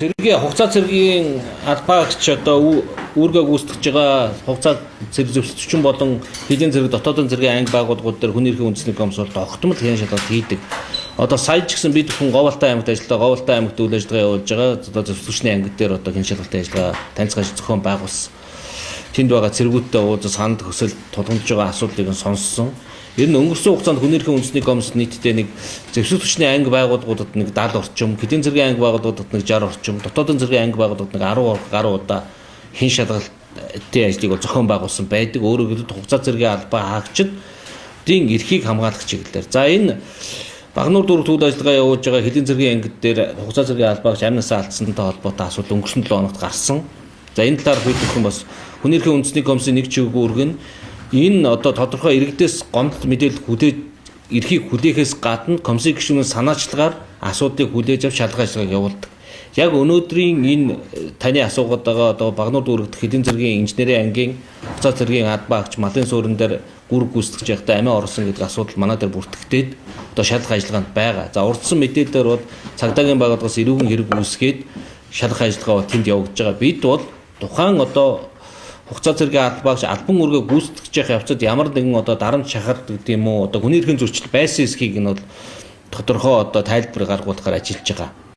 Зэргийн хугацаа цэргийн албаагч одоо үүргээ гүйцэтгэж байгаа хугацаа цэрэг зөвшөөрөгчөн болон хэдийн зэрэг дотоодын цэргийн анги байгууллагууд дээр хүний эрхийн үндэсний комисс бол тогтмол хэн шалгалт хийдэг. Одоо сая ч гэсэн бид бүхэн Говьалтай аймагт ажилладаг, Говьалтай аймагт үйл ажиллагаа явуулж байгаа. Одоо зөвшөөрөгчний анги дээр одоо хэн шалгалтын ажиллагаа танилцгааж зохион байгуулсан. Тэнд байгаа цэргүүдтэй уулзаж санал хүсэл тулгамдж байгаа асуудлыг нь сонссон. Ер нь өнгөрсөн хугацаанд хүний эрхийн үндэсний комисс нийтдээ нэг зөвшөөрөгчний анги байгууллагуудад нэг 70 орчим, хэдийн зэргийн анги байгууллагуудад нэг 60 орчим, дотоодын зэргийн анги байгууллагуудад нэг 10 гаруй удаа хэн шалгалтын ажлыг зохион байгуулсан байдаг. Өөрөөр хэлбэл хугацаа зэргийн албаа хаагчдын эрхийг хамгаалах чиглэлээр. За энэ Багнуур дүүрэг үйл ажиллагаа явуулж байгаа хэдийн зэргийн ангид дээр хугацаа зэргийн албаагч амнасаа алдсантай холбоотой асуудал өнгөрсөн 7 хоногт гарсан. За энэ талаар бид бүхэн бас хүний эрхийн үндэсний комиссийн нэг чиг үүрэг нь энэ одоо тодорхой иргэдээс гомдол мэдээлэл хүлээж эрхийг хүлээхээс гадна комиссийн гишүүнийн санаачлагаар асуудлыг хүлээж авч шалгах ажиллагааг явуулдаг. Яг өнөөдрийн энэ таны асуугаад байгаа одоо Багнуур дүүрэгт хэдийн зэргийн инженерийн ангийн хугацаа зэргийн албаагч малын суурин дээр гүрэг гүйцэтгэж байхдаа амиа орсон гэдэг асуудал манай дээр бүртгэгдээд одоо шалгах ажиллагаанд байгаа. За урдсан мэдээлэлээр бол цагдаагийн байгууллагаас эрүүгийн хэрэг үүсгээд шалгах ажиллагаа тэнд явагдаж байгаа. Бид бол тухайн одоо хугацаа зэргийн албаагч албан үүргээ гүйцэтгэж явах явцад ямар нэгэн одоо дарамт шахалт гэдэг юм уу одоо хүний эрхийн зөрчил байсан эсхийг нь бол тодорхой одоо тайлбар гаргуулахаар ажиллаж байгаа.